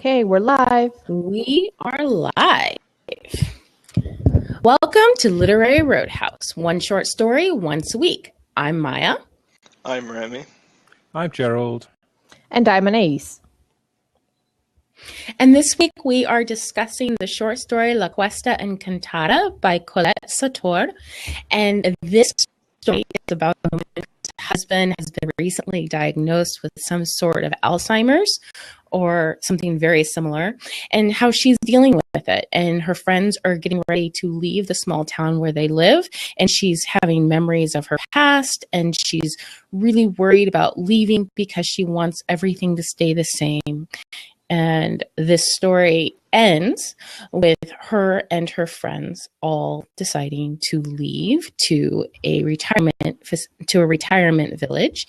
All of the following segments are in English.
Okay, we're live. We are live. Welcome to Literary Roadhouse. One short story once a week. I'm Maya. I'm Rammy. I'm Gerald. And I'm Anais. And this week we are discussing the short story La Cuesta Encantada by Colette Sartor. And this story is about a woman whose husband has been recently diagnosed with some sort of Alzheimer's or something very similar, and how she's dealing with it. And her friends are getting ready to leave the small town where they live, and she's having memories of her past, and she's really worried about leaving because she wants everything to stay the same. And this story ends with her and her friends all deciding to leave to a retirement village,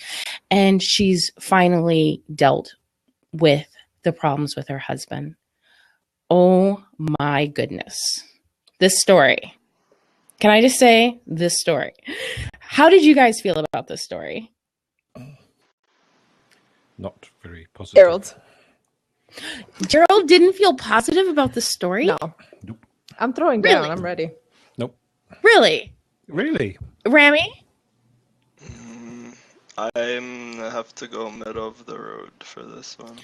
and she's finally dealt with the problems with her husband. Oh my goodness. This story. Can I just say this story? How did you guys feel about this story? Not very positive. Gerald didn't feel positive about the story? No. Nope. I'm throwing down. I'm ready. Nope. Really? Really? Rammy? I have to go middle of the road for this one.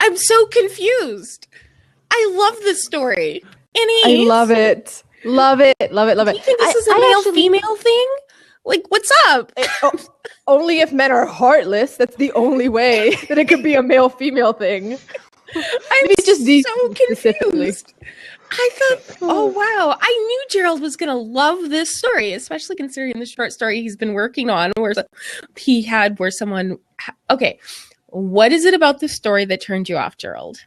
I'm so confused. I love this story. Annie? I love it. Love it. Love it. Love it. Do you think this is a male-female thing? Like, what's up? Only if men are heartless. That's the only way that it could be a male-female thing. I'm just these so confused. I thought, oh wow, I knew Gerald was going to love this story, especially considering the short story he's been working on where someone... Okay, what is it about this story that turned you off, Gerald?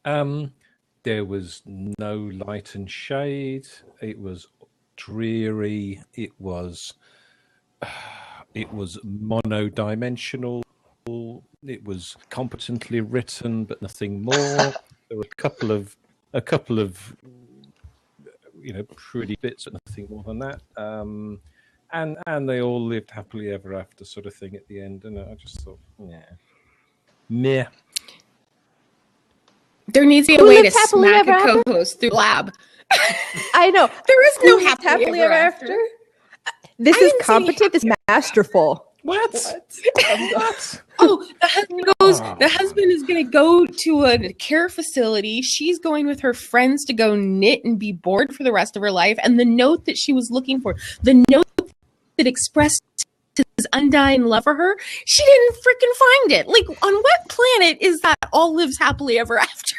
There was no light and shade. It was dreary. It was monodimensional. It was competently written, but nothing more. There were a couple of pretty bits, but nothing more than that. And they all lived happily ever after, sort of thing at the end. And I just thought, meh. There needs to be a way to smack a co-host through lab. I know. There is no happily ever after. This is competent. This is masterful. What? Oh, the husband is going to go to a care facility. She's going with her friends to go knit and be bored for the rest of her life. And the note that she was looking for, the note that expressed his undying love for her, she didn't freaking find it. Like, on what planet is that all lives happily ever after?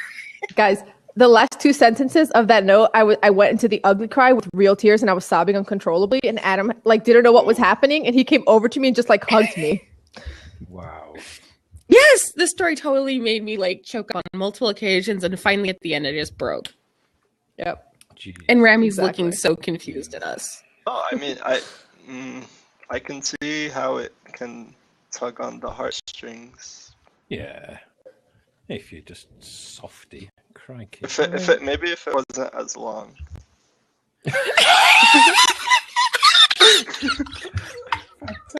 Guys, the last two sentences of that note, I went into the ugly cry with real tears, and I was sobbing uncontrollably. And Adam didn't know what was happening, and he came over to me and just hugged me. Wow. Yes, this story totally made me choke on multiple occasions, and finally at the end it just broke. Yep. Jeez. And Rammy's looking so confused at us. Oh, I mean, I can see how it can tug on the heartstrings. Yeah. If you're just softy, crikey. If it wasn't as long.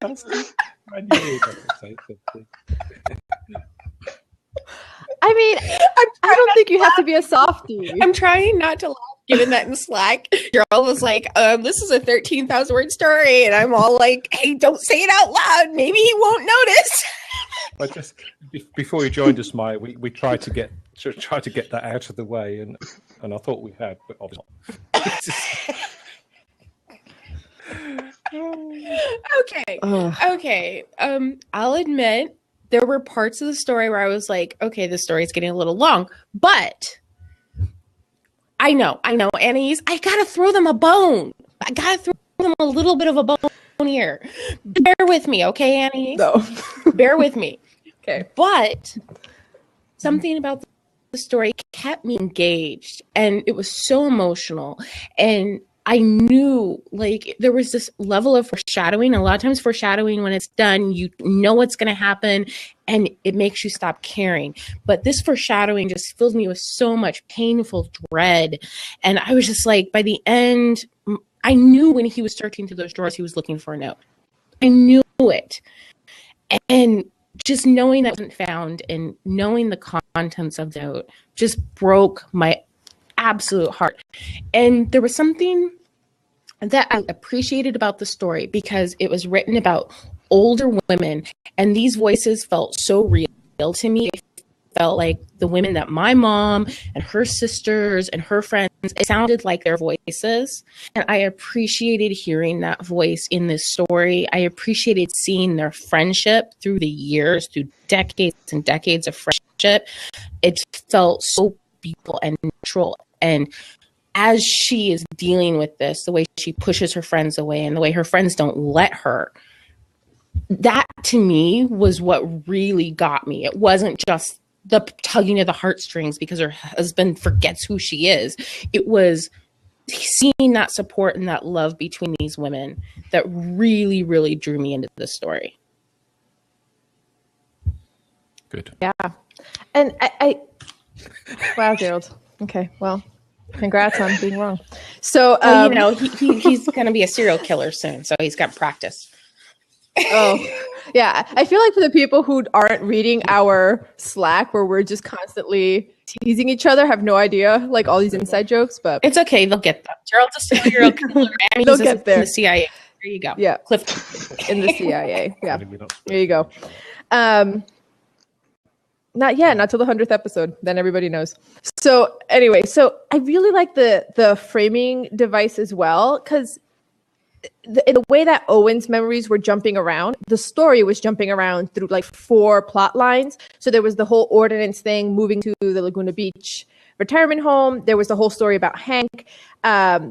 Fantastic. I knew you were going to say something. I mean, I don't think you have to be a softie. I'm trying not to laugh, given that in Slack, Gerald was like, this is a 13,000 word story. And I'm all like, hey, don't say it out loud. Maybe he won't notice. But just before you joined us, Maya, we tried to get that out of the way, and I thought we had, but obviously not. Okay. I'll admit there were parts of the story where I was like, okay, this story is getting a little long, but I know, Anais, I gotta throw them a bone. I gotta throw them a little bit of a bone here. Bear with me, okay, Annie? No. Bear with me. Okay. But something about the story kept me engaged, and it was so emotional. And I knew there was this level of foreshadowing. A lot of times foreshadowing, when it's done, you know what's going to happen and it makes you stop caring. But this foreshadowing just filled me with so much painful dread. And I was just by the end, I knew when he was searching through those drawers, he was looking for a note. I knew it. And just knowing that wasn't found and knowing the contents of the note just broke my absolute heart. And there was something that I appreciated about the story because it was written about older women, and these voices felt so real to me. It felt like the women that my mom and her sisters and her friends, it sounded like their voices. And I appreciated hearing that voice in this story. I appreciated seeing their friendship through the years, through decades and decades of friendship. It felt so beautiful and natural. And as she is dealing with this, the way she pushes her friends away and the way her friends don't let her, that to me was what really got me. It wasn't just the tugging of the heartstrings because her husband forgets who she is. It was seeing that support and that love between these women that really, really drew me into this story. Good. Yeah. And I wow, Gerald. Okay, well, congrats on being wrong. So, well, he's going to be a serial killer soon, so he's got practice. Oh, yeah. I feel like for the people who aren't reading our Slack, where we're just constantly teasing each other, have no idea, like all these inside jokes, but it's okay. They'll get them. Gerald's a serial killer. They'll get there. In the CIA. There you go. Yeah. Cliff. In the CIA. Yeah. There you go. Not yet, not till the 100th episode. Then everybody knows. So anyway, so I really like the framing device as well, because in the way that Owen's memories were jumping around, the story was jumping around through like 4 plot lines. So there was the whole ordinance thing, moving to the Laguna Beach retirement home. There was the whole story about Hank,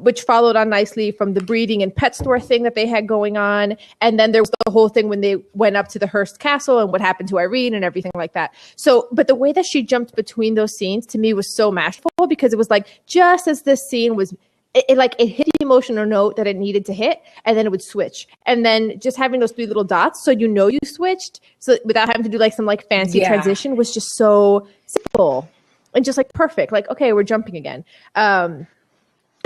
which followed on nicely from the breeding and pet store thing that they had going on. And then there was the whole thing when they went up to the Hearst Castle and what happened to Irene and everything like that. So, but the way that she jumped between those scenes to me was so masterful, because it was like, just as this scene was, it hit the emotional note that it needed to hit, and then it would switch. And then just having those 3 little dots, so you switched, so without having to do like some like fancy transition, was just so simple and just like perfect. Like, okay, we're jumping again. And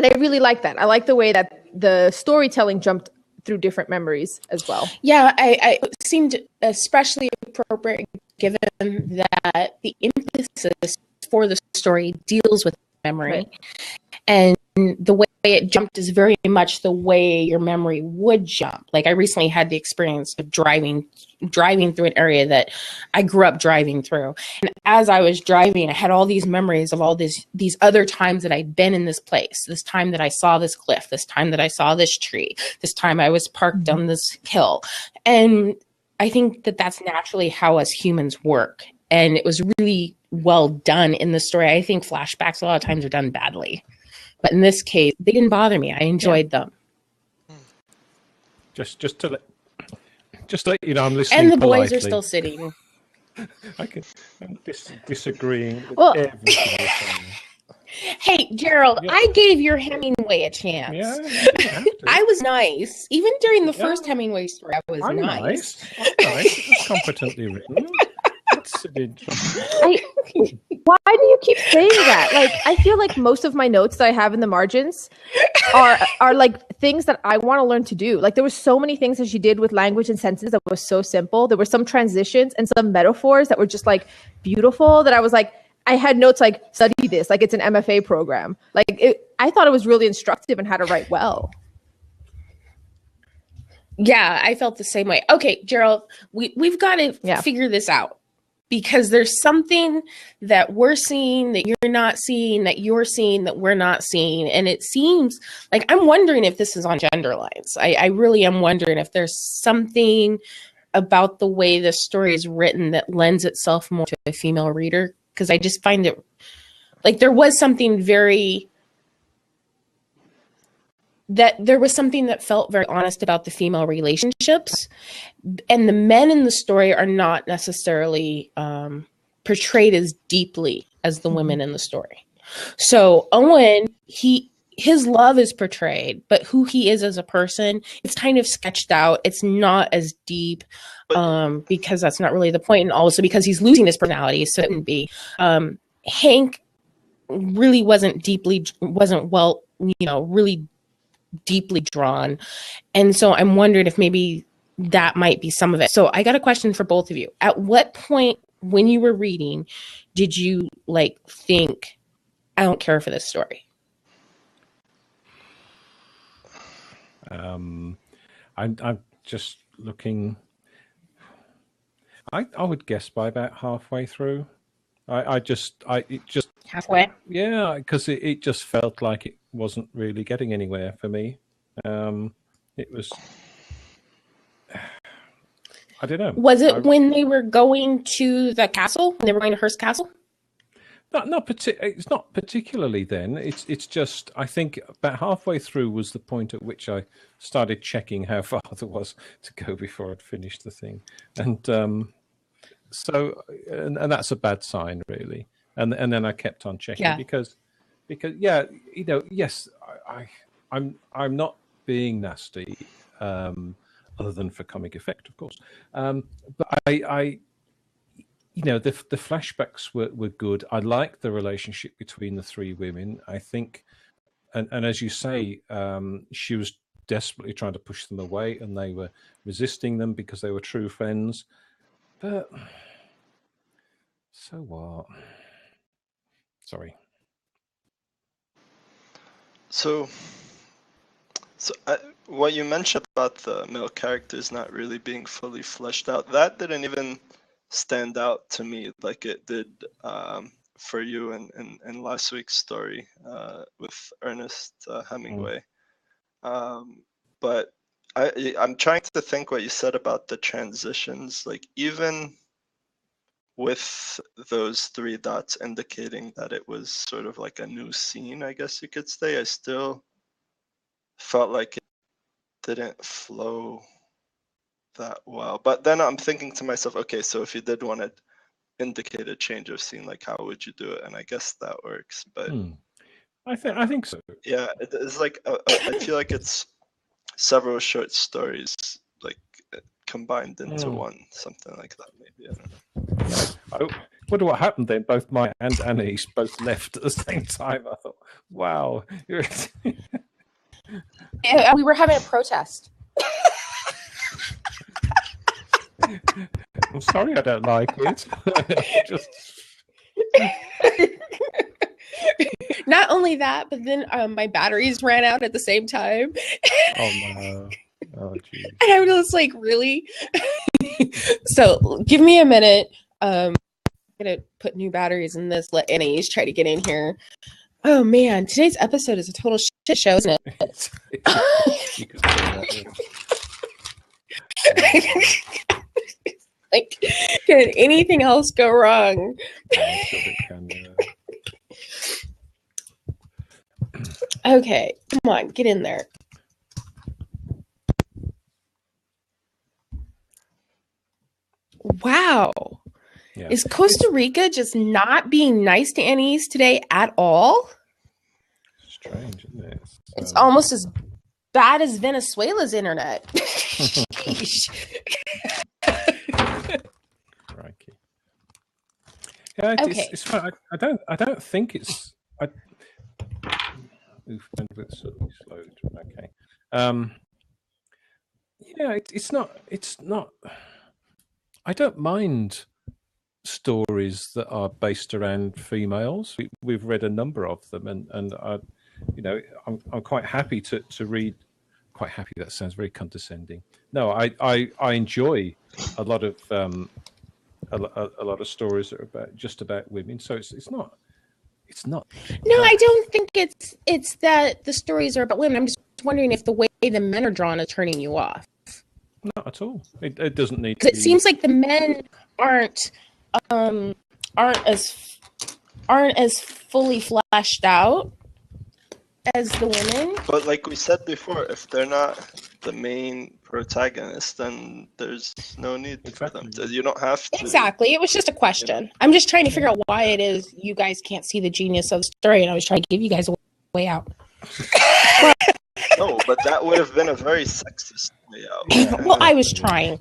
I really like that. I like the way that the storytelling jumped through different memories as well. Yeah, I seemed especially appropriate given that the emphasis for the story deals with memory. Right. And the way it jumped is very much the way your memory would jump. Like I recently had the experience of driving through an area that I grew up driving through. And as I was driving, I had all these memories of all these other times that I'd been in this place, this time that I saw this cliff, this time that I saw this tree, this time I was parked on this hill. And I think that that's naturally how us humans work. And it was really well done in the story. I think flashbacks a lot of times are done badly. But in this case, they didn't bother me. I enjoyed them. Just to let you know, I'm listening. And the politely. boys are still sitting. I'm disagreeing with everything you're saying. Hey, Gerald, I gave your Hemingway a chance. Yeah, I was nice. Even during the first Hemingway story, I was nice. Nice. It's competently written. Why do you keep saying that? Like, I feel like most of my notes that I have in the margins are like things that I want to learn to do. Like, there were so many things that she did with language and sentences that was so simple. There were some transitions and some metaphors that were just like beautiful, that I was like, I had notes like, study this, like it's an MFA program. Like, I thought it was really instructive in how to write well. Yeah, I felt the same way. Okay, Gerald, we've got to figure this out. Because there's something that we're seeing that you're not seeing, that you're seeing that we're not seeing. And it seems like I'm wondering if this is on gender lines. I really am wondering if there's something about the way the story is written that lends itself more to a female reader. Because I just find it like there was something that felt very honest about the female relationships, and the men in the story are not necessarily portrayed as deeply as the women in the story. So Owen, his love is portrayed, but who he is as a person, it's kind of sketched out. It's not as deep because that's not really the point, and also because he's losing his personality, so it wouldn't be. Hank really wasn't really deeply drawn. And so I'm wondering if maybe that might be some of it. So I got a question for both of you. At what point when you were reading did you like think, I don't care for this story? I'm just looking. I would guess by about halfway through. It just Halfway? Yeah, because it just felt like it wasn't really getting anywhere for me. It was, I don't know. Was it when they were going to the castle? When they were going to Hearst Castle? It's not particularly then. It's just, I think about halfway through was the point at which I started checking how far there was to go before I'd finished the thing, and that's a bad sign, really. And then I kept on checking because yeah, yes, I'm not being nasty, other than for comic effect, of course. But I the flashbacks were good. I liked the relationship between the three women. I think, and as you say, she was desperately trying to push them away, and they were resisting them because they were true friends. But so what? Sorry. So what you mentioned about the male characters not really being fully fleshed out, that didn't even stand out to me like it did for you in last week's story with Ernest Hemingway. But I'm trying to think what you said about the transitions, like even with those three dots indicating that it was sort of like a new scene, I guess you could say, I still felt like it didn't flow that well. But then I'm thinking to myself, okay, so if you did want to indicate a change of scene, like how would you do it? And I guess that works. But I think so. Yeah, it's like I feel like it's several short stories like combined into one, something like that. Maybe I don't know. I wonder what happened then. Both Maya and Anais both left at the same time. I thought, wow. Yeah, we were having a protest. I'm sorry, I don't like it. Not only that, but then my batteries ran out at the same time. Oh no. Oh geez. And I was like, really? So give me a minute. I'm gonna put new batteries in this. Let Anais try to get in here. Oh man, today's episode is a total shit show, isn't it? Like, can anything else go wrong? Okay, come on, get in there. Wow. Yeah. Is Costa Rica just not being nice to Anais today at all? Strange, isn't it? It's almost as bad as Venezuela's internet. Crikey. Yeah, okay. It's fine. I don't think it's. Slowed. Okay. Yeah, it's not. I don't mind stories that are based around females. We've read a number of them, and I'm quite happy to read. Quite happy. That sounds very condescending. No, I enjoy a lot of a lot of stories that are about women. So it's not. No, I don't think it's that the stories are about women. I'm just wondering if the way the men are drawn is turning you off. Not at all. It doesn't need to. It seems like the men aren't as fully fleshed out as the women. But like we said before, if they're not the main protagonist, then there's no need for them to. You don't have to. Exactly. It was just a question. I'm just trying to figure out why it is you guys can't see the genius of the story, and I was trying to give you guys a way out. No, but that would have been a very sexist way out. Well, I was trying.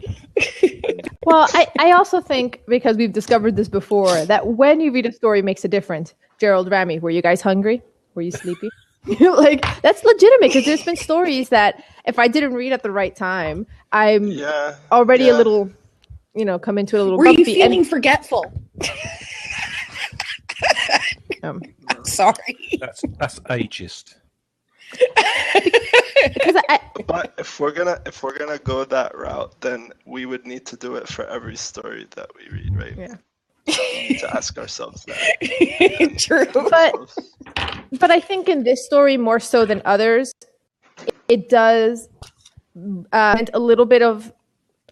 Well, I also think, because we've discovered this before, that when you read a story makes a difference. Gerald, Rammy, were you guys hungry? Were you sleepy? Like, that's legitimate, because there's been stories that if I didn't read at the right time, I'm already a little, come into it a little Were bumpy. you feeling forgetful? Sorry. That's ageist. But if we're gonna go that route, then we would need to do it for every story that we read, right? Yeah. We need to ask ourselves that. True. But I think in this story, more so than others, it does a little bit of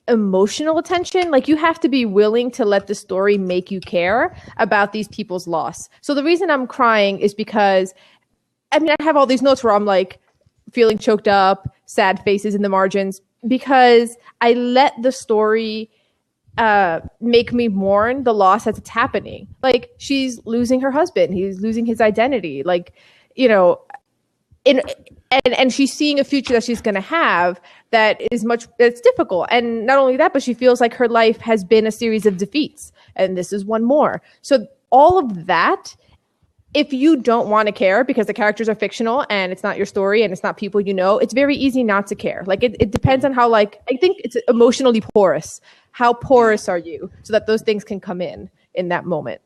emotional attention. Like, you have to be willing to let the story make you care about these people's loss. So the reason I'm crying is because, I mean, I have all these notes where I'm like feeling choked up, sad faces in the margins, because I let the story make me mourn the loss as it's happening. Like, she's losing her husband, he's losing his identity, like, and she's seeing a future that she's going to have it's difficult. And not only that, but she feels like her life has been a series of defeats, and this is one more. So all of that, if you don't want to care because the characters are fictional and it's not your story and it's not people it's very easy not to care. Like, it depends on how, I think it's emotionally porous. How porous are you so that those things can come in that moment?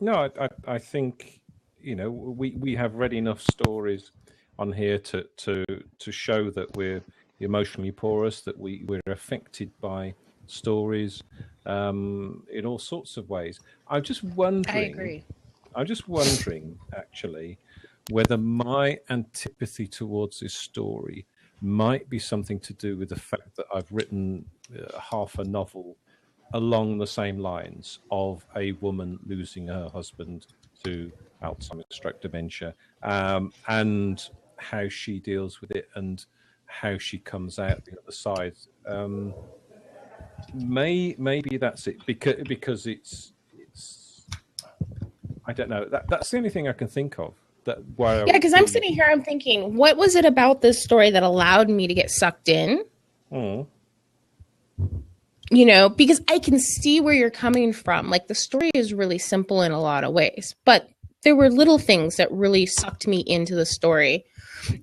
No, I think, we have read enough stories on here to show that we're emotionally porous, that we're affected by stories in all sorts of ways. I'm just wondering. I agree. I'm just wondering, actually, whether my antipathy towards this story might be something to do with the fact that I've written half a novel along the same lines of a woman losing her husband to Alzheimer's, stroke, dementia, and how she deals with it and how she comes out the other side. Maybe that's it, because it's I don't know. That's the only thing I can think of. Because I'm sitting here, I'm thinking, what was it about this story that allowed me to get sucked in? Because I can see where you're coming from. Like, the story is really simple in a lot of ways, but there were little things that really sucked me into the story.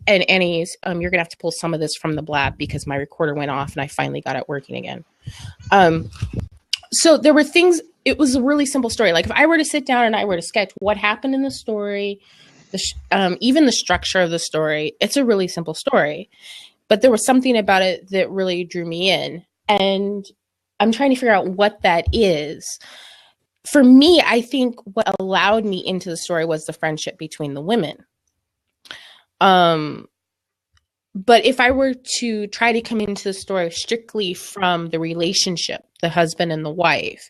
And Anais, you're gonna have to pull some of this from the blab because my recorder went off and I finally got it working again. So there were things. It was a really simple story. Like, if I were to sit down and I were to sketch what happened in the story, even the structure of the story, it's a really simple story. But there was something about it that really drew me in. And I'm trying to figure out what that is. For me, I think what allowed me into the story was the friendship between the women. But if I were to try to come into the story strictly from the relationship, the husband and the wife,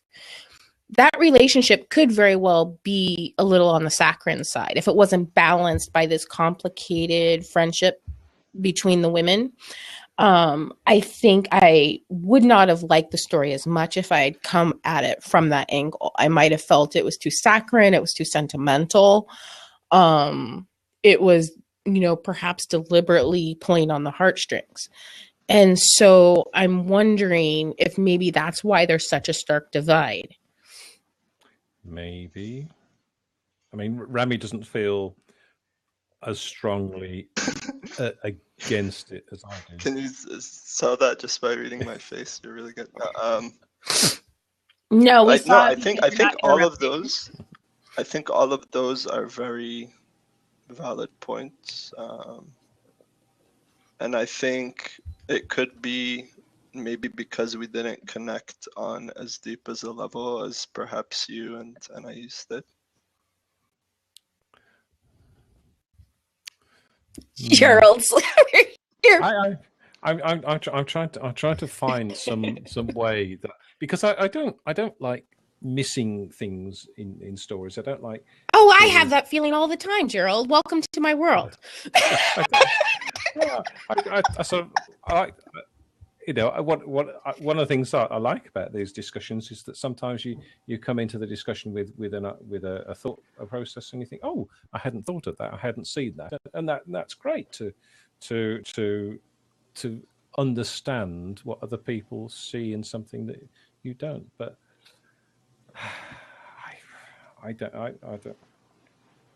that relationship could very well be a little on the saccharine side if it wasn't balanced by this complicated friendship between the women. I think I would not have liked the story as much if I had come at it from that angle. I might have felt it was too saccharine, it was too sentimental. It was, perhaps deliberately pulling on the heartstrings. And so I'm wondering if maybe that's why there's such a stark divide. Maybe. I mean, Rammy doesn't feel as strongly against it as I do. Can you tell that just by reading my face? You're really good. No, I think all of those. I think all of those are very valid points, and I think it could be maybe because we didn't connect on as deep as a level as perhaps you and Anais did. Gerald's I'm trying to find some way that, because I don't like missing things in stories. I don't like. Oh, I have that feeling all the time, Gerald. Welcome to my world. One of the things I like about these discussions is that sometimes you come into the discussion with a thought process and you think, oh, I hadn't thought of that, I hadn't seen that, and that's great to understand what other people see in something that you don't. But I don't.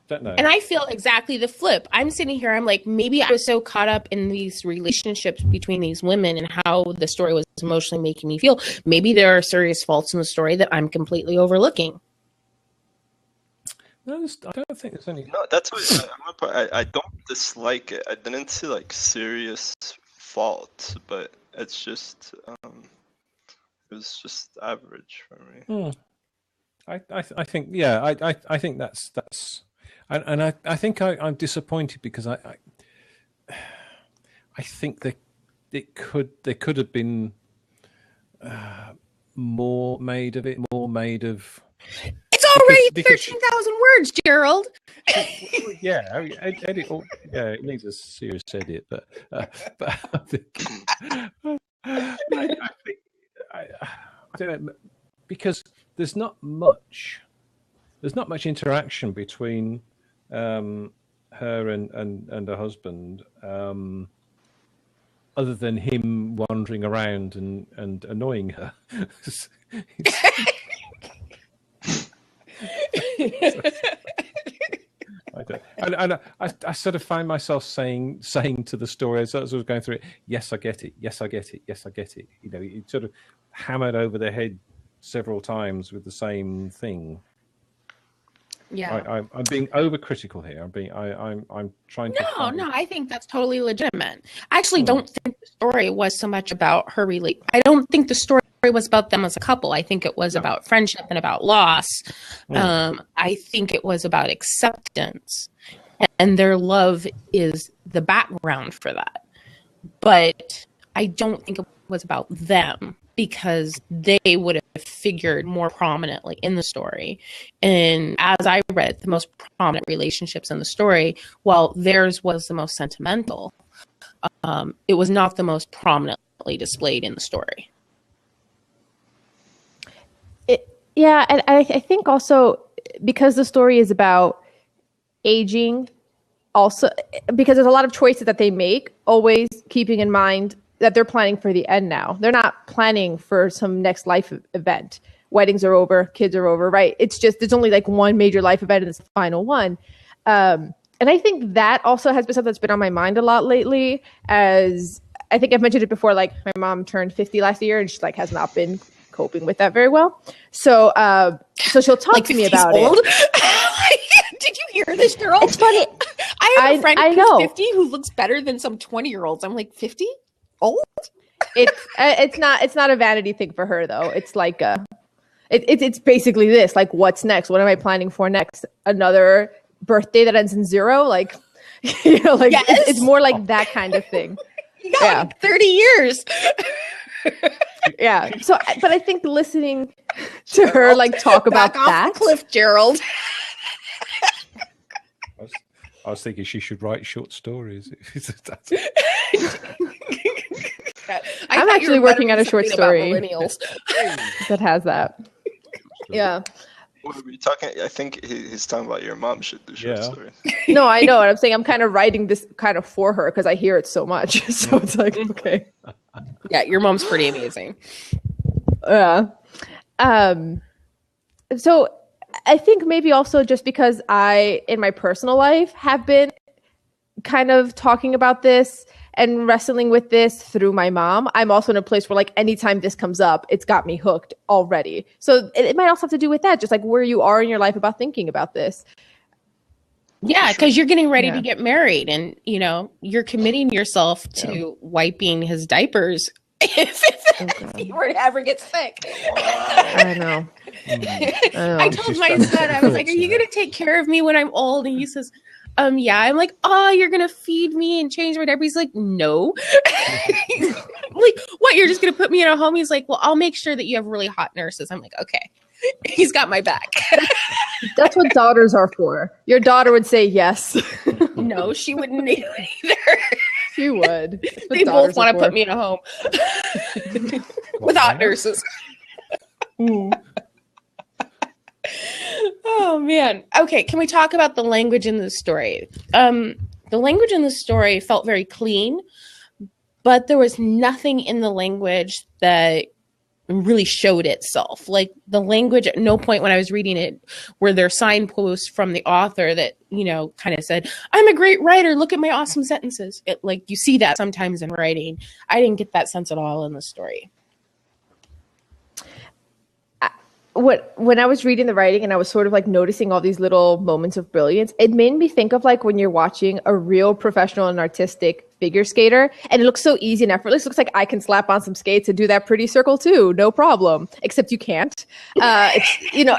Don't know. And I feel exactly the flip. I'm sitting here, I'm like, maybe I was so caught up in these relationships between these women and how the story was emotionally making me feel. Maybe there are serious faults in the story that I'm completely overlooking. No, I don't think there's any. No, that's what I don't dislike it. I didn't see like serious fault, but it's just it was just average for me. I think I think that's and I think I'm disappointed because I think there could have been more made of it, It's already 13,000 words, Gerald. Yeah, I mean, it needs a serious edit, but I think I don't know, because there's not much interaction between her and her husband, other than him wandering around and annoying her. I sort of find myself saying to the story as I was going through it, yes, I get it. Yes, I get it. Yes, I get it. You know, it sort of hammered over the head several times with the same thing. Yeah, I'm being overcritical here. I'm trying to. No, I think that's totally legitimate. I actually don't think the story was so much about her I don't think the story was about them as a couple. I think it was about friendship and about loss. I think it was about acceptance, and their love is the background for that. But I don't think it was about them, because they would have figured more prominently in the story. And as I read the most prominent relationships in the story, while theirs was the most sentimental, it was not the most prominently displayed in the story. Yeah, and I think also because the story is about aging, also because there's a lot of choices that they make, always keeping in mind that they're planning for the end now. They're not planning for some next life event. Weddings are over, kids are over, right? It's just, there's only like one major life event and it's the final one. And I think that also has been something that's been on my mind a lot lately, as I think I've mentioned it before, like my mom turned 50 last year and she like has not been coping with that very well. So she'll talk like to me about old? It. Did you hear this, girl? It's funny. I have a friend who's 50 who looks better than some 20-year-olds. I'm like, 50? Old? It's not a vanity thing for her though. It's like it's basically this, like, what's next? What am I planning for next? Another birthday that ends in 0? Like, you know, like yes. it's more like that kind of thing. Yeah, like 30 years. Yeah. So, but I think listening to her like talk about that. Off the cliff, Gerald. I was thinking she should write short stories. I'm actually working on a short story that has that. Yeah. What are we talking? I think he's talking about your mom should do short stories. No, I know. And I'm saying I'm kind of writing this kind of for her because I hear it so much. So it's like, okay. Yeah, your mom's pretty amazing. Yeah. So I think maybe also just because I, in my personal life, have been kind of talking about this and wrestling with this through my mom, I'm also in a place where, like, anytime this comes up, it's got me hooked already. So it might also have to do with that, just like where you are in your life about thinking about this. Yeah, because you're getting ready to get married, and you know you're committing yourself to wiping his diapers if he were to ever get sick. I know. I told my son, I was like, "Are you going to take care of me when I'm old?" And he says, yeah. I'm like, "Oh, you're going to feed me and change my diaper?" He's like, "No." Like, what? You're just going to put me in a home? He's like, "Well, I'll make sure that you have really hot nurses." I'm like, "Okay." He's got my back. That's what daughters are for. Your daughter would say yes. No, she wouldn't need it either. She would. They both want to put me in a home without nurses. Oh, man. Okay, can we talk about the language in the story? The language in the story felt very clean, but there was nothing in the language that really showed itself. Like the language, at no point when I was reading it were there signposts from the author that, you know, kind of said, I'm a great writer, look at my awesome sentences. Like you see that sometimes in writing. I didn't get that sense at all in the story. When I was reading the writing and I was sort of like noticing all these little moments of brilliance, it made me think of like when you're watching a real professional and artistic figure skater and it looks so easy and effortless. It looks like I can slap on some skates and do that pretty circle too, no problem, except you can't. It's, you know,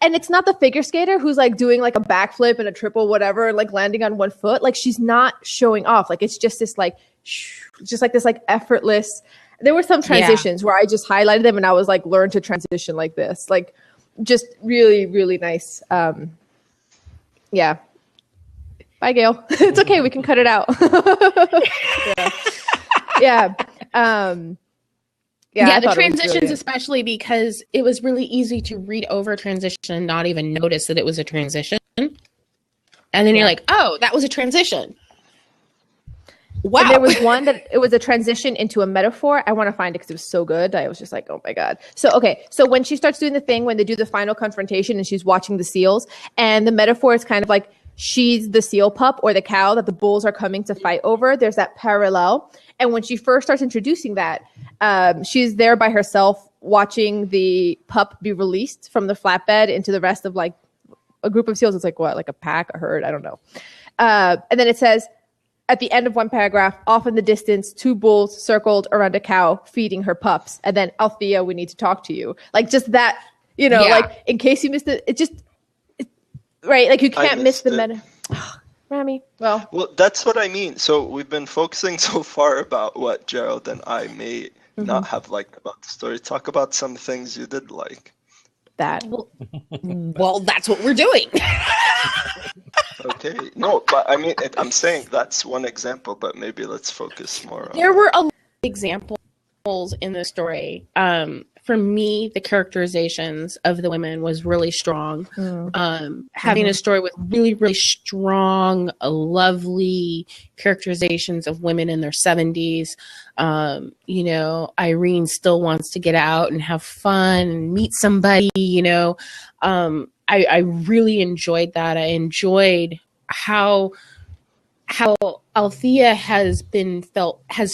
and it's not the figure skater who's like doing like a backflip and a triple whatever and like landing on one foot. Like she's not showing off. Like it's just this like, just like this like effortless. There were some transitions where I just highlighted them and I was like, learn to transition like this. Like just really, really nice. Yeah. Bye, Gail. It's okay. We can cut it out. Yeah. The transitions, especially because it was really easy to read over transition and not even notice that it was a transition. And then you're like, oh, that was a transition. Wow. And there was one that it was a transition into a metaphor. I want to find it because it was so good. I was just like, oh my God. So, okay. So when she starts doing the thing, when they do the final confrontation and she's watching the seals and the metaphor is kind of like she's the seal pup or the cow that the bulls are coming to fight over. There's that parallel. And when she first starts introducing that, she's there by herself watching the pup be released from the flatbed into the rest of like a group of seals. It's like what, like a pack, a herd? I don't know. And then it says, at the end of one paragraph, off in the distance, 2 bulls circled around a cow feeding her pups. And then, Althea, we need to talk to you. Like just that, you know, like in case you missed it, right? Like you can't miss the meta. Rammy, well, that's what I mean. So we've been focusing so far about what Gerald and I may not have liked about the story. Talk about some things you did like. That. Well, that's what we're doing. Okay. No, but I mean, I'm saying that's one example, but maybe let's focus more on. There were a lot of examples in the story. For me, the characterizations of the women was really strong. Having a story with really, really strong, lovely characterizations of women in their 70s. You know, Irene still wants to get out and have fun and meet somebody, you know. I really enjoyed that. I enjoyed how Althea has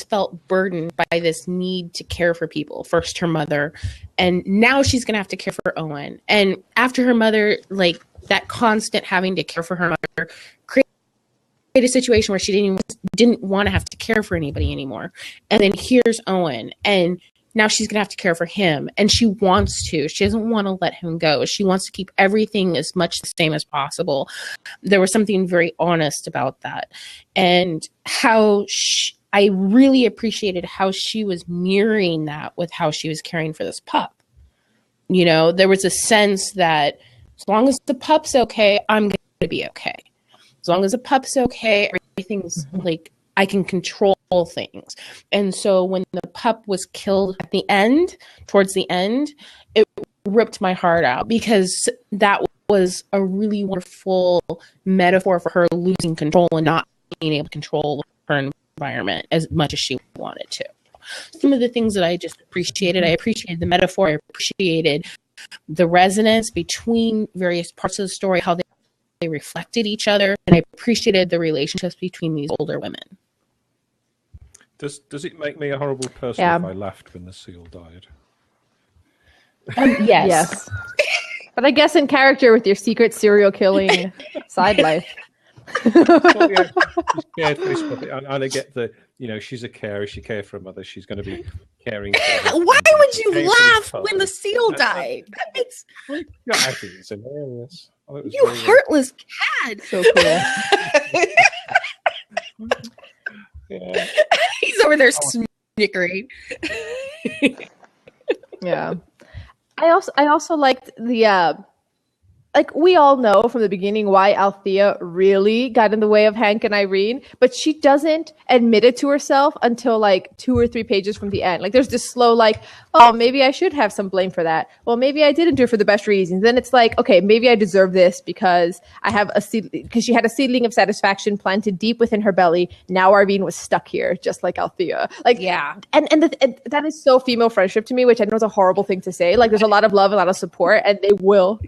felt burdened by this need to care for people. First her mother, and now she's gonna have to care for Owen. And after her mother, like that constant having to care for her mother created a situation where she didn't want to have to care for anybody anymore. And then here's Owen, and now she's going to have to care for him, and she wants to. She doesn't want to let him go. She wants to keep everything as much the same as possible. There was something very honest about that. And how I really appreciated how she was mirroring that with how she was caring for this pup. You know, there was a sense that as long as the pup's okay, I'm going to be okay. As long as the pup's okay, everything's like, I can control things. And so when the pup was killed at the end, towards the end, it ripped my heart out because that was a really wonderful metaphor for her losing control and not being able to control her environment as much as she wanted to. Some of the things that I just appreciated, I appreciated the metaphor, I appreciated the resonance between various parts of the story, how they reflected each other, and I appreciated the relationships between these older women. Does it make me a horrible person if I laughed when the seal died? Yes. But I guess in character with your secret serial killing side life. Well, yeah, she's cared for this puppy, and I get the, you know, she's a carer. She cared for her mother. She's going to be caring for her. Why would you laugh when the seal died? That makes... I think it's hilarious. You heartless cat. So cool. Yeah. He's over there snickering. Yeah. I also liked the like we all know from the beginning why Althea really got in the way of Hank and Irene, but she doesn't admit it to herself until like 2 or 3 pages from the end. Like there's this slow like, oh, maybe I should have some blame for that. Well, maybe I didn't do it for the best reasons. Then it's like, okay, maybe I deserve this because I have because she had a seedling of satisfaction planted deep within her belly. Now Irene was stuck here, just like Althea. Like, Yeah. and that is so female friendship to me, which I know is a horrible thing to say. Like there's a lot of love, a lot of support, and they will.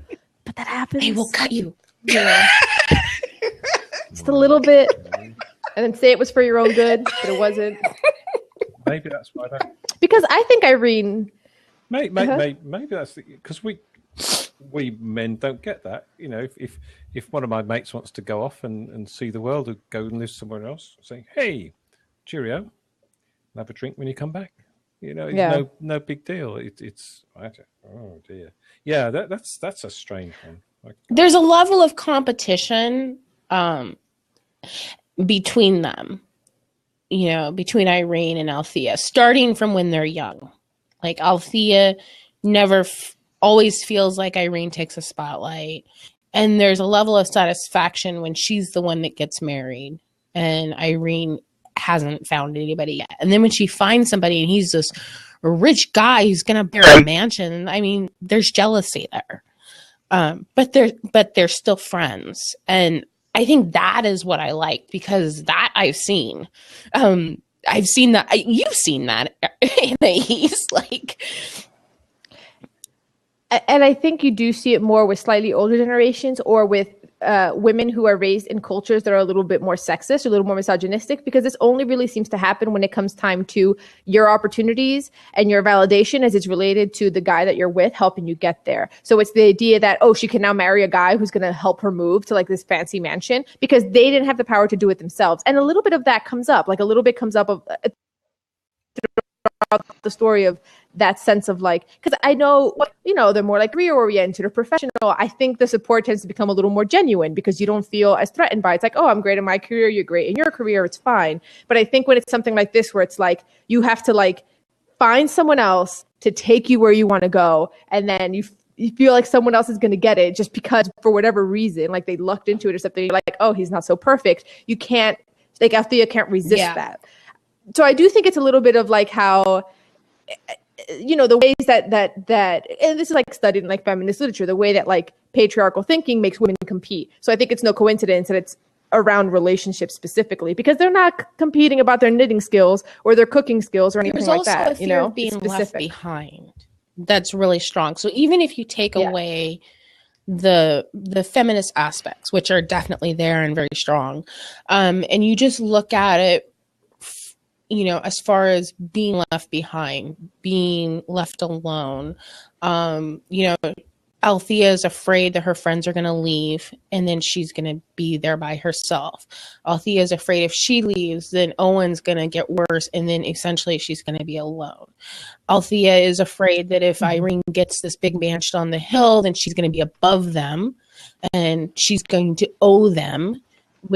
But that happens. They will cut you. Yeah. Just a little bit. And then say it was for your own good, but it wasn't. Maybe that's why that. Because I think Irene. Maybe that's because we men don't get that. You know, if one of my mates wants to go off and see the world, or go and live somewhere else, say, hey, cheerio, have a drink when you come back. You know, it's no big deal. It's oh dear. Yeah, that's a strange one. There's a level of competition between them, you know, between Irene and Althea, starting from when they're young. Like Althea never always feels like Irene takes a spotlight. And there's a level of satisfaction when she's the one that gets married and Irene hasn't found anybody yet. And then when she finds somebody and he's this rich guy who's going to buy a mansion, I mean, there's jealousy there. But they're still friends. And I think that is what I like, because that I've seen. I've seen that. You've seen that, Anais. Like, And I think you do see it more with slightly older generations or with women who are raised in cultures that are a little bit more sexist, or a little more misogynistic, because this only really seems to happen when it comes time to your opportunities and your validation as it's related to the guy that you're with helping you get there. So it's the idea that, oh, she can now marry a guy who's going to help her move to like this fancy mansion because they didn't have the power to do it themselves. And a little bit of that comes up, like a little bit comes up of the story of that sense of like, because I know, you know, they're more like career oriented or professional. I think the support tends to become a little more genuine because you don't feel as threatened by it. It's like, oh, I'm great in my career, you're great in your career, it's fine. But I think when it's something like this where it's like you have to like find someone else to take you where you want to go, and then you feel like someone else is going to get it just because for whatever reason, like they lucked into it or something. You're like, oh, he's not so perfect. You can't, like Althea can't resist that. So I do think it's a little bit of like how, you know, the ways that and this is like studied in like feminist literature, the way that like patriarchal thinking makes women compete. So I think it's no coincidence that it's around relationships specifically, because they're not competing about their knitting skills or their cooking skills or anything like that. There's also a fear of being left behind. That's really strong. So even if you take away the feminist aspects, which are definitely there and very strong, and you just look at it, you know, as far as being left behind, being left alone, you know, Althea is afraid that her friends are going to leave and then she's going to be there by herself. Althea is afraid if she leaves, then Owen's going to get worse and then essentially she's going to be alone. Althea is afraid that if Irene gets this big mansion on the hill, then she's going to be above them and she's going to owe them,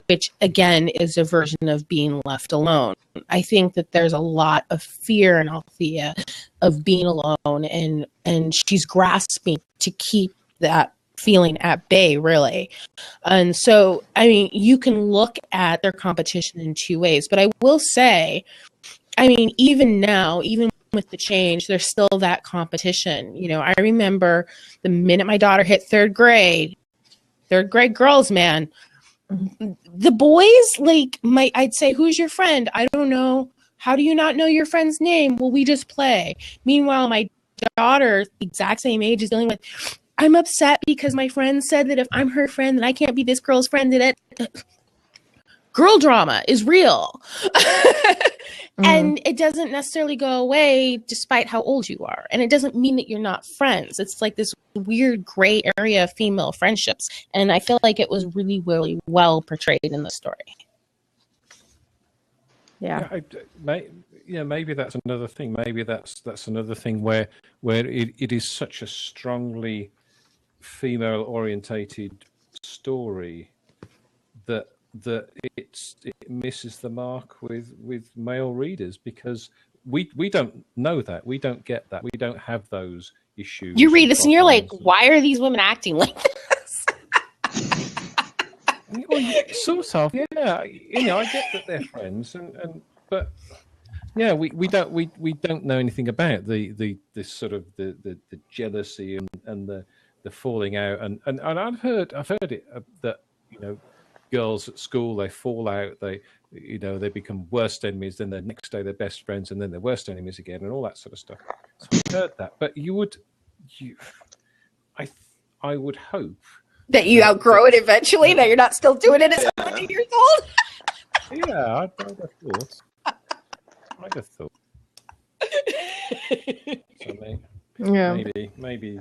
which again is a version of being left alone. I think that there's a lot of fear in Althea of being alone, and she's grasping to keep that feeling at bay, really. And so, I mean, you can look at their competition in two ways, but I will say, I mean, even now, even with the change, there's still that competition. You know, I remember the minute my daughter hit third grade girls, man, the boys, like, I'd say, who's your friend? I don't know. How do you not know your friend's name? Well, we just play. Meanwhile, my daughter, the exact same age, is dealing with, I'm upset because my friend said that if I'm her friend, then I can't be this girl's friend. Girl drama is real. And it doesn't necessarily go away despite how old you are. And it doesn't mean that you're not friends. It's like this weird gray area of female friendships. And I feel like it was really, really well portrayed in the story. Yeah. Maybe that's another thing. Maybe that's another thing where it is such a strongly female orientated story that it misses the mark with male readers, because we don't know that, we don't get that, we don't have those issues. You read this and you're like, why are these women acting like this? Well, sort of, yeah. You know, I get that they're friends, but yeah, we don't know anything about the sort of the jealousy and the falling out, and I've heard it that, you know, girls at school, they fall out, they become worst enemies, then the next day they're best friends, and then they're worst enemies again, and all that sort of stuff. So I've heard that, but I would hope that you outgrow it eventually, that you're not still doing it at 17 years old. Yeah, I'd have thought. So maybe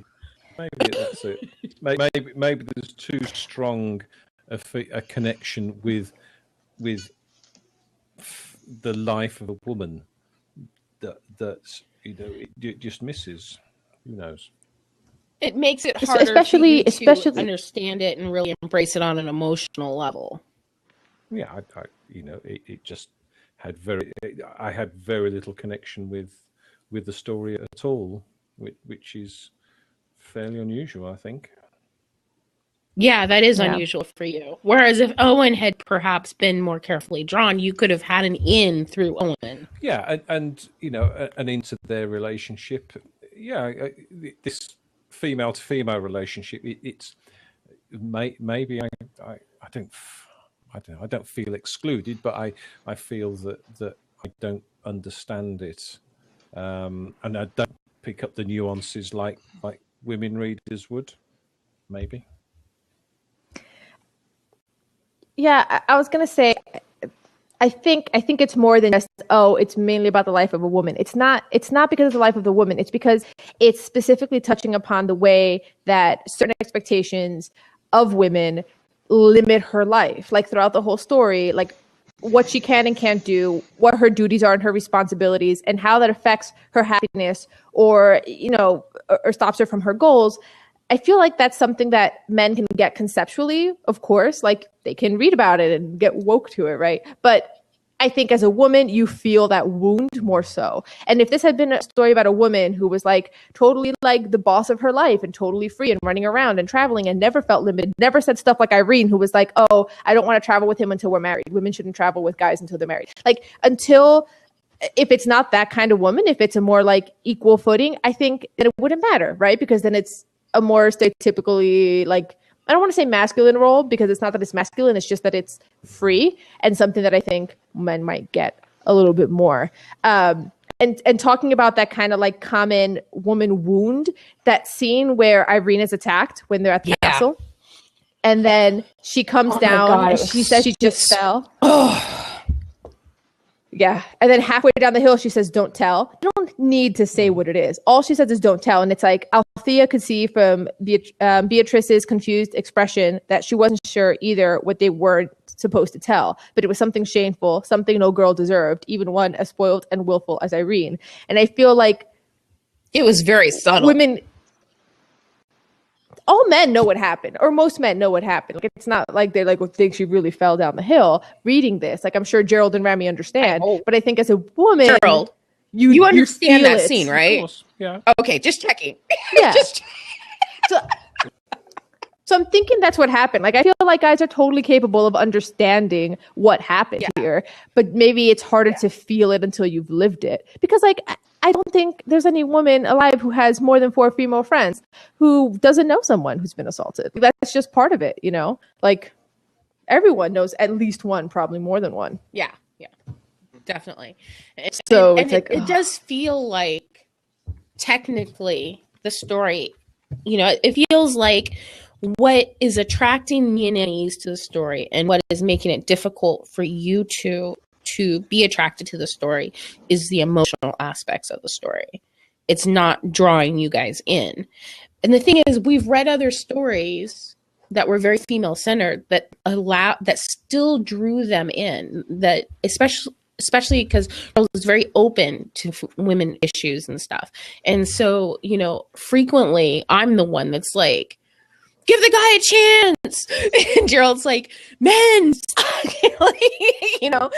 that's it. Maybe there's too strong a connection with the life of a woman that you know it just misses. Who knows? It makes it harder, especially to understand it and really embrace it on an emotional level. Yeah, I you know, it just had I had very little connection with the story at all, which is fairly unusual, I think. Yeah, that is unusual for you. Whereas if Owen had perhaps been more carefully drawn, you could have had an in through Owen. Yeah, and you know, an into their relationship. Yeah, this female to female relationship. It's maybe I don't feel excluded, but I feel that I don't understand it, and I don't pick up the nuances like women readers would, maybe. Yeah, I was gonna say, I think it's more than just, it's mainly about the life of a woman. It's not because of the life of the woman. It's because it's specifically touching upon the way that certain expectations of women limit her life. Like throughout the whole story, like what she can and can't do, what her duties are and her responsibilities, and how that affects her happiness or, you know, or stops her from her goals. I feel like that's something that men can get conceptually, of course, like they can read about it and get woke to it, right? But I think as a woman, you feel that wound more so. And if this had been a story about a woman who was like totally like the boss of her life and totally free and running around and traveling and never felt limited, never said stuff like Irene, who was like, oh, I don't want to travel with him until we're married. Women shouldn't travel with guys until they're married. Like if it's not that kind of woman, if it's a more like equal footing, I think that it wouldn't matter, right? Because then it's a more stereotypically, like, I don't want to say masculine role, because it's not that it's masculine, it's just that it's free and something that I think men might get a little bit more. And talking about that kind of like common woman wound, that scene where Irene is attacked when they're at the castle, and then she comes down and she says she just fell. Yeah. And then halfway down the hill, she says, don't tell. You don't need to say what it is. All she says is don't tell. And it's like Althea could see from Beatrice's confused expression that she wasn't sure either what they were supposed to tell. But it was something shameful, something no girl deserved, even one as spoiled and willful as Irene. And I feel like it was very subtle. All men know what happened, or most men know what happened. Like, it's not like they think she really fell down the hill reading this. Like, I'm sure Gerald and Rammy understand, but I think as a woman, Gerald, you understand that scene, right? Yeah. Okay, just checking. Yeah. So I'm thinking that's what happened. Like, I feel like guys are totally capable of understanding what happened here, but maybe it's harder to feel it until you've lived it. Because, like, I don't think there's any woman alive who has more than 4 female friends who doesn't know someone who's been assaulted. That's just part of it, you know? Like, everyone knows at least one, probably more than one. Yeah, definitely. So it does feel like technically the story, you know, it feels like what is attracting me and Anais to the story and what is making it difficult for you to be attracted to the story is the emotional aspects of the story. It's not drawing you guys in. And the thing is, we've read other stories that were very female centered that still drew them in, that especially because Charles was very open to women issues and stuff. And so, you know, frequently I'm the one that's like, give the guy a chance. And Gerald's like, men, you know,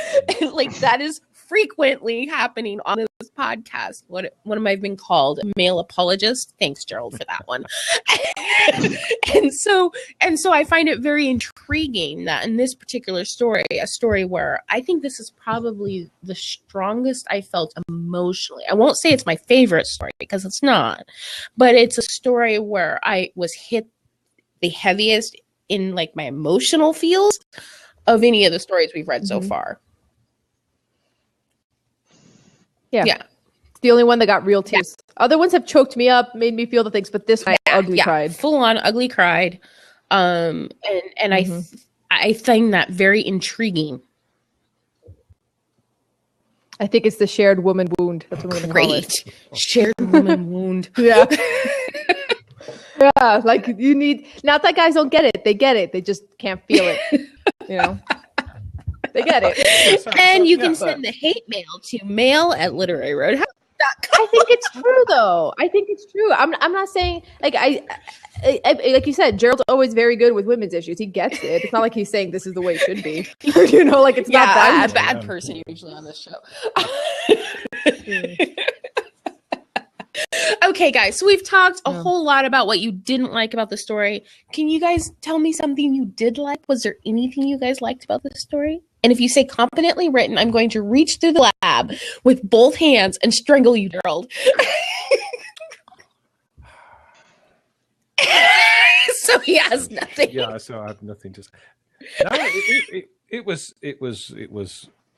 like that is frequently happening on this podcast. What am I being called? A male apologist? Thanks, Gerald, for that one. and so I find it very intriguing that in this particular story, a story where I think this is probably the strongest I felt emotionally. I won't say it's my favorite story because it's not, but it's a story where I was hit the heaviest in like my emotional feels of any of the stories we've read so far. Yeah. It's the only one that got real tears. Yeah. Other ones have choked me up, made me feel the things, but this one I ugly cried. Full on ugly cried. And I find that very intriguing. I think it's the shared woman wound. That's what I'm going to call it. Shared woman wound. Yeah. Yeah, like you need, not that guys don't get it. They get it. They just can't feel it. You know? They get it. And you can send the hate mail to mail@literaryroadhouse.com. I think it's true, though. I think it's true. I'm not saying, like, I like you said, Gerald's always very good with women's issues. He gets it. It's not like he's saying this is the way it should be. You know, like it's not bad. I'm a bad person usually on this show. Okay, guys, so we've talked a whole lot about what you didn't like about the story. Can you guys tell me something you did like? Was there anything you guys liked about this story? And if you say competently written, I'm going to reach through the lab with both hands and strangle you, Gerald. So he has nothing. Yeah, so I have nothing to say. No, it was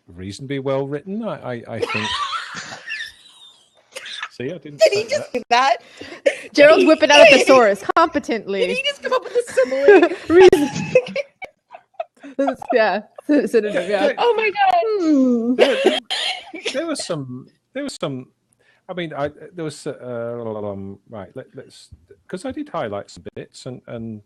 reasonably well written. I think. See, I didn't. Did he just do that? Gerald's whipping out a thesaurus competently. Did he just come up with a simile? Yeah. Oh my god. There was some. I mean, there was right. Let's because I did highlight some bits and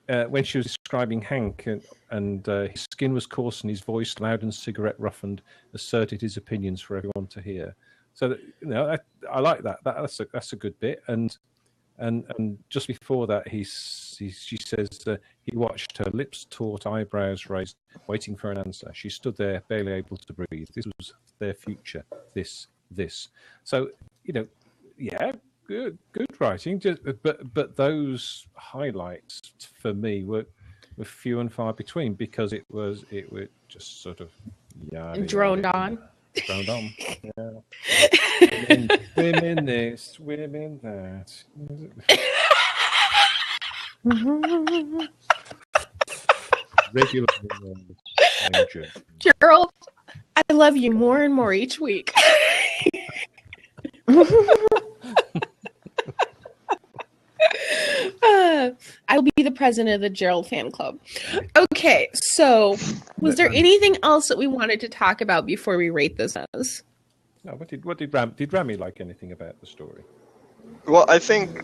when she was describing Hank and his skin was coarse and his voice loud and cigarette roughened, asserted his opinions for everyone to hear. So that, you know, I like that. That's a good bit. And just before that, she says he watched her lips taut, eyebrows raised, waiting for an answer. She stood there, barely able to breathe. This was their future. This. So, you know, yeah, good writing. But those highlights for me were few and far between because it was just sort of droned on. Droned on. Yeah. women this, women that. Regular Gerald, I love you more and more each week. I'll be the president of the Gerald fan club. Okay, so was there anything else that we wanted to talk about before we rate this as? No, what did Rammy like anything about the story? Well, I think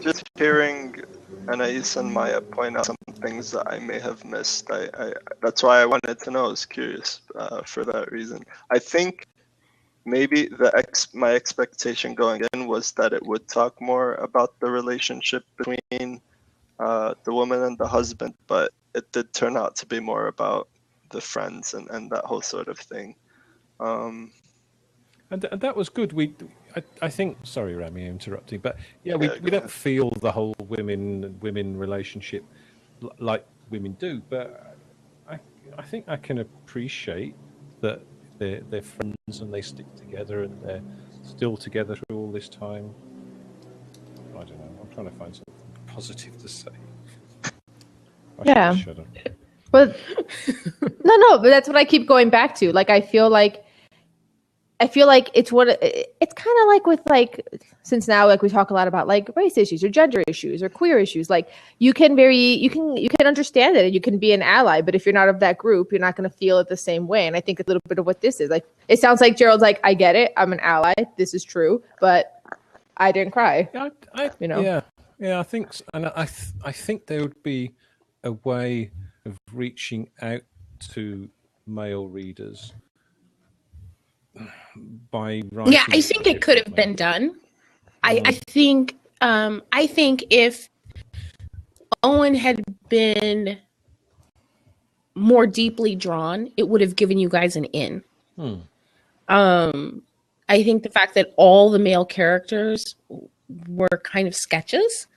just hearing Anais and Maya point out some things that I may have missed, I that's why I wanted to know. I was curious for that reason. I think maybe my expectation going in was that it would talk more about the relationship between the woman and the husband, but it did turn out to be more about the friends and that whole sort of thing. And that was good. I think. Sorry, Rammy, interrupting, but yeah, we don't feel the whole women relationship like women do. But I think I can appreciate that they're friends and they stick together and they're still together through all this time. I don't know. I'm trying to find something positive to say. Yeah. But no, but that's what I keep going back to. Like, I feel like it's kind of like with since now like we talk a lot about like race issues or gender issues or queer issues, like you can understand it and you can be an ally, but if you're not of that group, you're not going to feel it the same way. And I think a little bit of what this is like, it sounds like Gerald's like, I get it, I'm an ally, this is true, but I didn't cry. I think, and I think there would be a way of reaching out to male readers by writing. Yeah, I think it could have been done. I think if Owen had been more deeply drawn, it would have given you guys an in. I think the fact that all the male characters were kind of sketches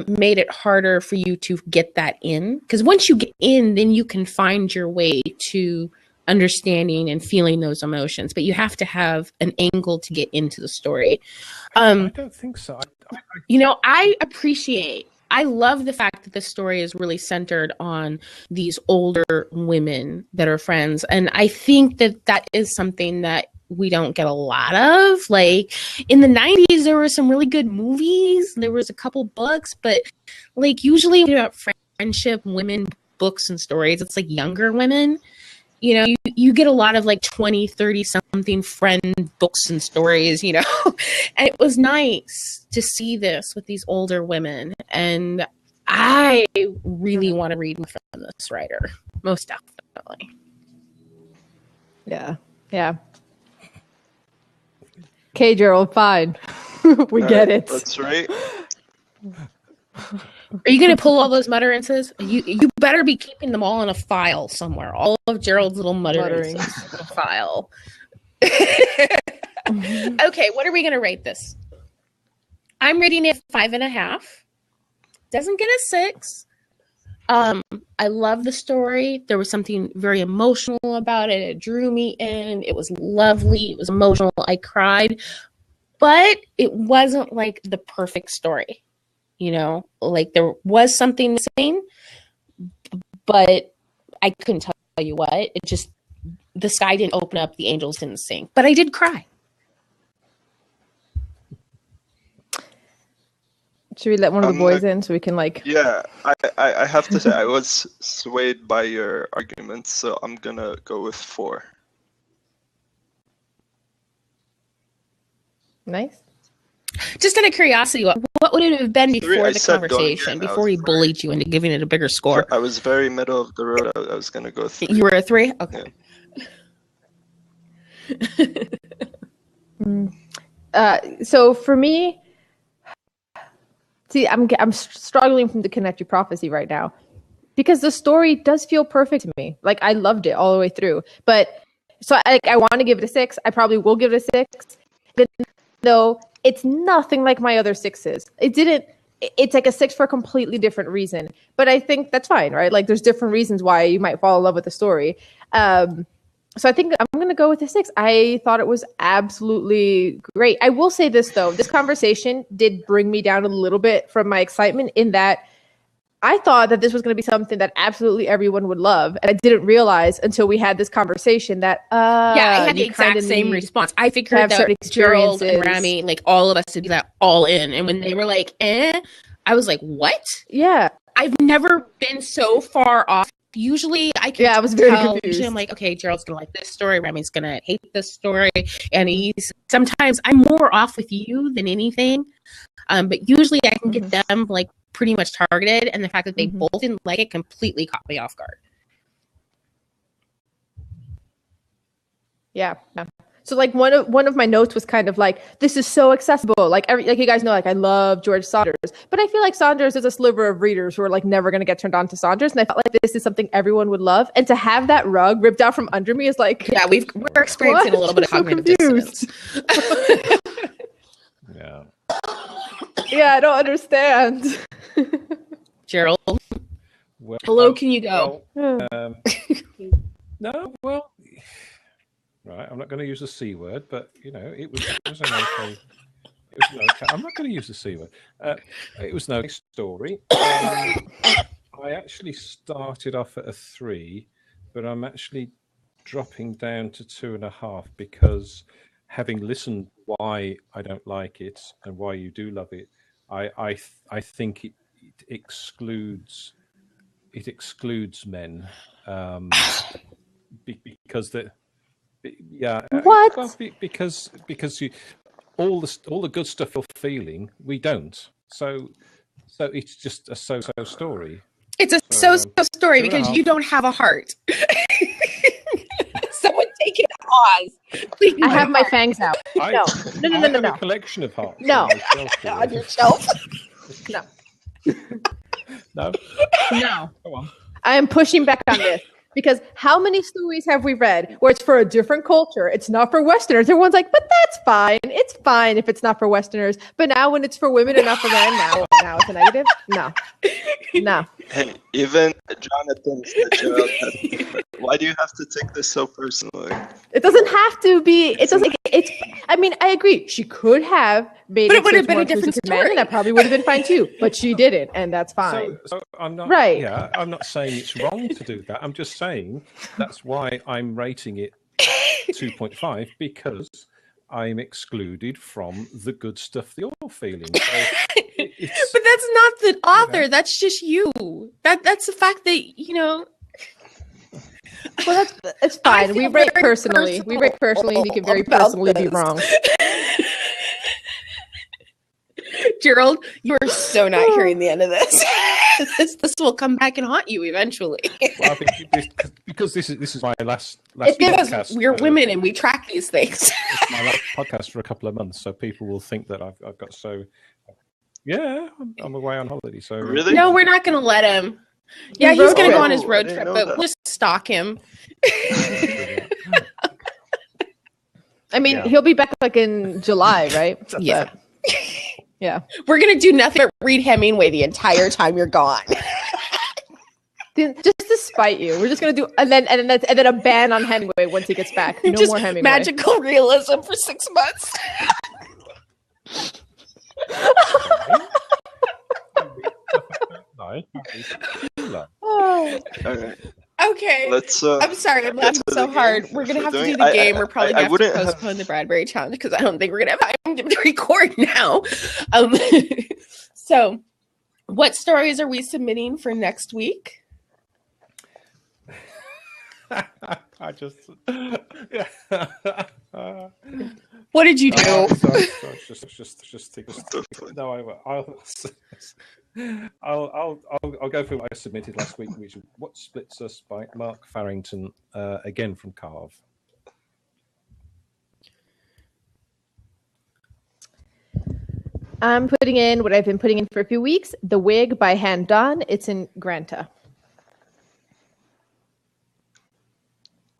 made it harder for you to get that in. Because once you get in, then you can find your way to understanding and feeling those emotions. But you have to have an angle to get into the story. I don't think so. I love the fact that the story is really centered on these older women that are friends. And I think that that is something that we don't get a lot of. Like in the 90s, there were some really good movies. There was a couple books, but like usually about friendship, women, books and stories, it's like younger women. You know, you get a lot of like 20, 30 something friend books and stories, you know, and it was nice to see this with these older women. And I really want to read more from this writer, most definitely. Yeah. Yeah. Okay, Gerald, fine. We get it. That's right. Are you going to pull all those mutterances? You better be keeping them all in a file somewhere. All of Gerald's little mutterances in a file. Okay, what are we going to rate this? I'm rating it 5.5. Doesn't get a 6. I love the story. There was something very emotional about it. It drew me in. It was lovely. It was emotional. I cried. But it wasn't like the perfect story. You know, like there was something missing, but I couldn't tell you what. It just, the sky didn't open up, the angels didn't sing. But I did cry. Should we let one of the boys in so we can like... Yeah, I have to say, I was swayed by your arguments, so I'm going to go with 4. Nice. Just out of curiosity, what would it have been before the conversation, before we bullied you into giving it a bigger score? I was very middle of the road. I was going to go 3. You were a 3? Okay. Yeah. So for me, see, I'm struggling to connect your prophecy right now because the story does feel perfect to me. Like I loved it all the way through. But so I want to give it a 6. I probably will give it a 6. Even though it's nothing like my other 6s. It's like a 6 for a completely different reason. But I think that's fine, right? Like there's different reasons why you might fall in love with the story. So I think I'm going to go with a 6. I thought it was absolutely great. I will say this though, this conversation did bring me down a little bit from my excitement in that I thought that this was going to be something that absolutely everyone would love. And I didn't realize until we had this conversation that, I had the exact same response. I figured that Gerald and Rammy, like all of us would be that all in. And when they were like, I was like, what? Yeah. I've never been so far off. Usually I can I was very tell. confused. Usually I'm like, okay, Gerald's going to like this story. Rammy's going to hate this story. And sometimes I'm more off with you than anything. But usually I can get them like pretty much targeted, and the fact that they both didn't like it completely caught me off guard. Yeah. So like one of my notes was kind of like, this is so accessible. Like you guys know, like I love George Saunders, but I feel like Saunders is a sliver of readers who are like never going to get turned on to Saunders. And I felt like this is something everyone would love. And to have that rug ripped out from under me is like, yeah, we're experiencing a little bit of cognitive dissonance. Yeah. Yeah, I don't understand. Gerald, well, hello, can you go? No, well, right. I'm not going to use the C word, but you know, it was an okay. It was an okay. I'm not going to use the C word. It was an okay story. I actually started off at a 3, but I'm actually dropping down to 2.5 because having listened why I don't like it and why you do love it, I think it excludes men because what? Well, because you all the good stuff you're feeling, we don't. So it's just a so-so story. It's a so-so story because you don't have a heart. Someone take it pause. Please. I have my fangs out. No. I have a collection of hearts. No. On your shelf. No. No. No. Go on. I am pushing back on this. Because how many stories have we read where it's for a different culture? It's not for Westerners. Everyone's like, but that's fine. It's fine if it's not for Westerners. But now when it's for women and not for men, now it's a negative? No. Hey, even Jonathan said Gerald has. Why do you have to take this so personally? It doesn't have to be. It doesn't. It's. I mean, I agree. She could have made But it it would have been more a different inclusive to men, story. and that probably would have been fine too. But she didn't, and that's fine. So I'm not Right. Yeah, I'm not saying it's wrong to do that. I'm just saying that's why I'm rating it 2.5 because I'm excluded from the good stuff that you're feeling. So But that's not the author. That's just you. That's the fact that Well, it's fine. We rate personally. We rate personally. You can very personally be wrong. Gerald, you are so not hearing the end of this. This will come back and haunt you eventually. Well, I think because this is my last podcast. We're women and we track these things. It's my last podcast for a couple of months, so people will think that I've got so. Yeah, I'm away on holiday. So Really? No, we're not going to let him. Yeah, he's going to go on his road trip, but we'll just stalk him. I mean, he'll be back like in July, right? Yeah. Yeah. We're going to do nothing but read Hemingway the entire time you're gone. Just to spite you, we're just gonna do and then a ban on Hemingway once he gets back. No Just more Hemingway. magical realism for 6 months. Oh. All right. Okay. Let's. I'm sorry, I'm laughing so hard. We're gonna have to do the game. We're probably gonna have to postpone the Bradbury challenge because I don't think we're gonna have time to record now. So, what stories are we submitting for next week? I just. What did you do? I'll go through what I submitted last week, which is What Splits Us by Mark Farrington, again from Carve. I'm putting in what I've been putting in for a few weeks. The Wig by Han Don. It's in Granta.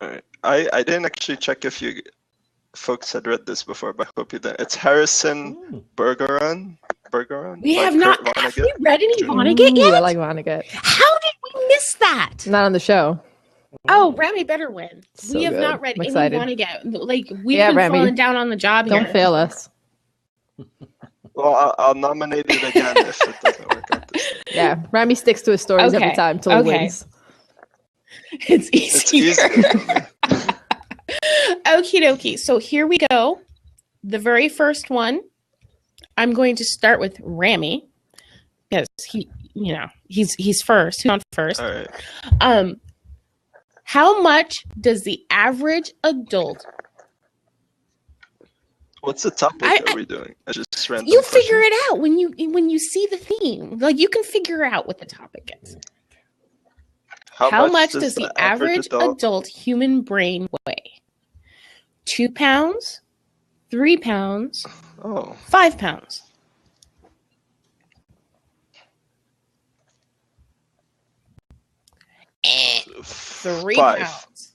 All right. I didn't actually check if you folks had read this before, but I hope you did. It's Harrison Bergeron. We have not. Have we read any Vonnegut Ooh, yet? I like Vonnegut. How did we miss that? Not on the show. Oh, Rammy better win. So we have good. not read I'm any excited. Vonnegut. Like we've been Ramy. falling down on the job here. Don't fail us. Well, I'll nominate it again if it doesn't work out this time. Yeah, Ramy sticks to his stories every time until he wins. It's easier. Okie dokie. So here we go. The very first one. I'm going to start with Rammy because he's first. Who's on first? All right. How much does the average adult? What's the topic are we doing? I just random You question. figure it out when you see the theme. Like you can figure out what the topic is. How much does the average adult human brain weigh? 2 pounds, 3 pounds, 5 pounds. Three 5. pounds.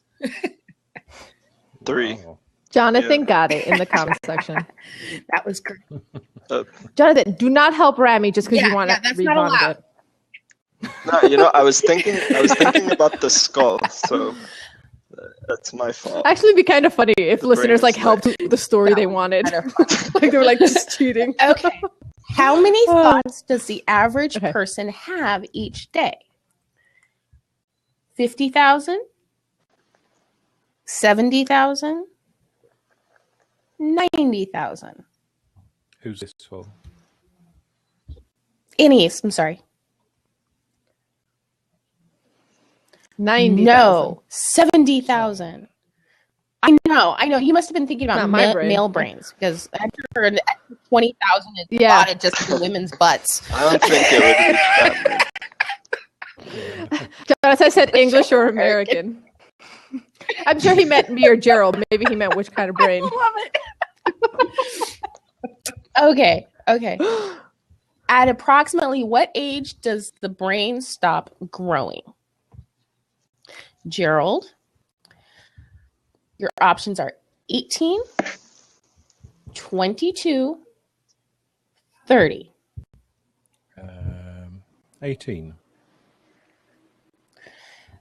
3. Jonathan got it in the comment section. That was great. Jonathan, do not help Ramy just because you want to that's read not allowed. No, I was thinking about the skull, so that's my fault. Actually, it'd be kind of funny if listeners brain is helped the story they wanted. Like they were like just cheating. Okay. How many thoughts does the average person have each day? 50,000? 70,000? 90,000? Who's this for? Anais, I'm sorry. 90,000. No, 70,000. I know. You must have been thinking about male brains because I heard 20,000 is a lot of just women's butts. I don't think it would reach that many. Jonathan, I said English or American. I'm sure he meant me or Gerald. Maybe he meant which kind of brain. I love it. Okay. At approximately what age does the brain stop growing? Gerald, your options are 18, 22, 30. 18.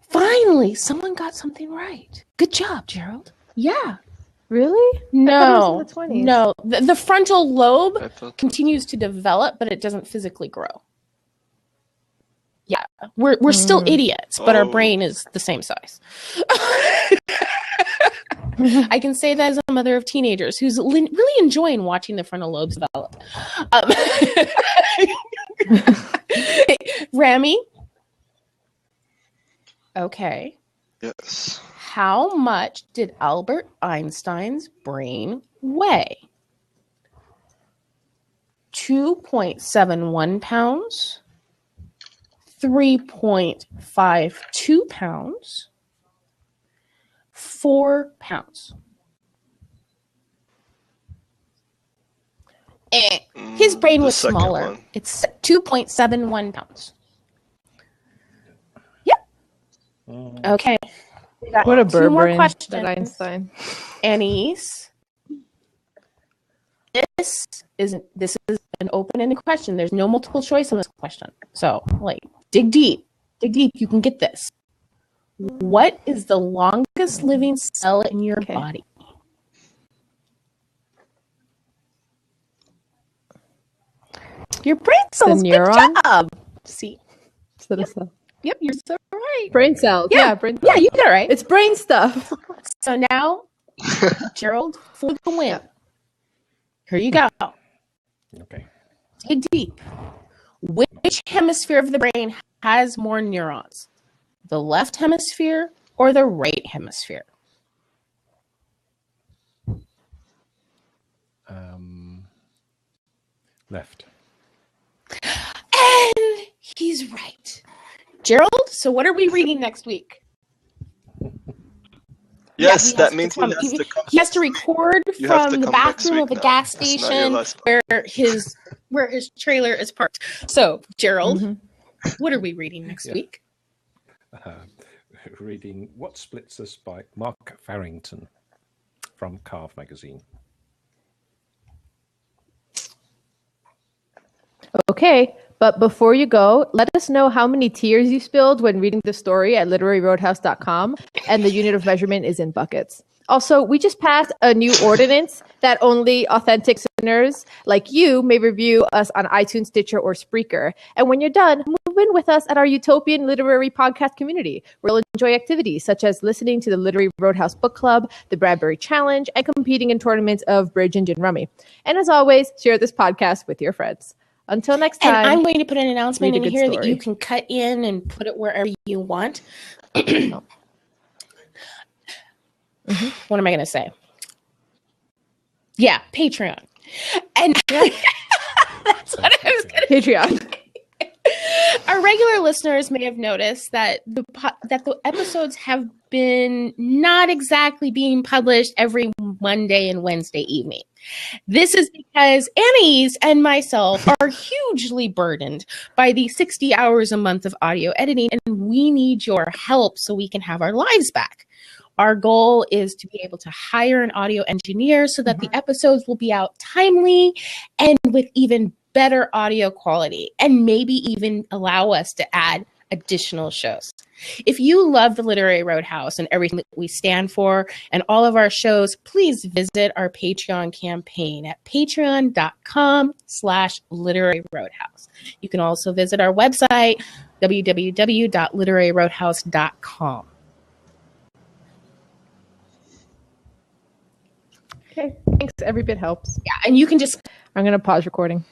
Finally, someone got something right. Good job, Gerald. Yeah. Really? No. I thought it was in the 20s. No. The frontal lobe I thought continues to develop, but it doesn't physically grow. Yeah. We're still idiots, but our brain is the same size. I can say that as a mother of teenagers who's really enjoying watching the frontal lobes develop. Rammy? Okay. Yes. How much did Albert Einstein's brain weigh? 2.71 pounds, 3.52 pounds, 4 pounds. His brain was smaller. One. It's 2.71 pounds. Yep. Okay. We got What a two more brain, questions. that Einstein. Anais, this is an open-ended question. There's no multiple choice on this question. So, dig deep. Dig deep. You can get this. What is the longest living cell in your body? Your brain cells. The neuron? Good job. See? Yep, you're so right. Brain cells. Yeah, brain cells. Yeah, you got it right. It's brain stuff. So now, Gerald, for the win. Here you go. Okay. Dig deep. Which hemisphere of the brain has more neurons? The left hemisphere or the right hemisphere? Left. And he's right. Gerald, so what are we reading next week? Yes, Yeah, that means he has to record from the bathroom of a gas station where his trailer is parked. So, Gerald, what are we reading next week? Reading What Splits Us by Mark Farrington from Carve magazine. Okay, but before you go, let us know how many tears you spilled when reading the story at literaryroadhouse.com, and the unit of measurement is in buckets. Also, we just passed a new ordinance that only authentic listeners like you may review us on iTunes, Stitcher, or Spreaker. And when you're done, move in with us at our utopian literary podcast community, where you'll enjoy activities such as listening to the Literary Roadhouse Book Club, the Bradbury Challenge, and competing in tournaments of Bridge and Gin Rummy. And as always, share this podcast with your friends. Until next time. And I'm going to put an announcement in here story that you can cut in and put it wherever you want. What am I going to say? Yeah, Patreon. And that's what I was going to Patreon. Our regular listeners may have noticed that the episodes have been not exactly being published every Monday and Wednesday evening. This is because Anais and myself are hugely burdened by the 60 hours a month of audio editing, and we need your help so we can have our lives back. Our goal is to be able to hire an audio engineer so that the episodes will be out timely and with even better audio quality, and maybe even allow us to add additional shows. If you love the Literary Roadhouse and everything that we stand for and all of our shows, please visit our Patreon campaign at patreon.com/Literary Roadhouse. You can also visit our website, www.literaryroadhouse.com. Okay, thanks. Every bit helps. Yeah, and you can just... I'm going to pause recording.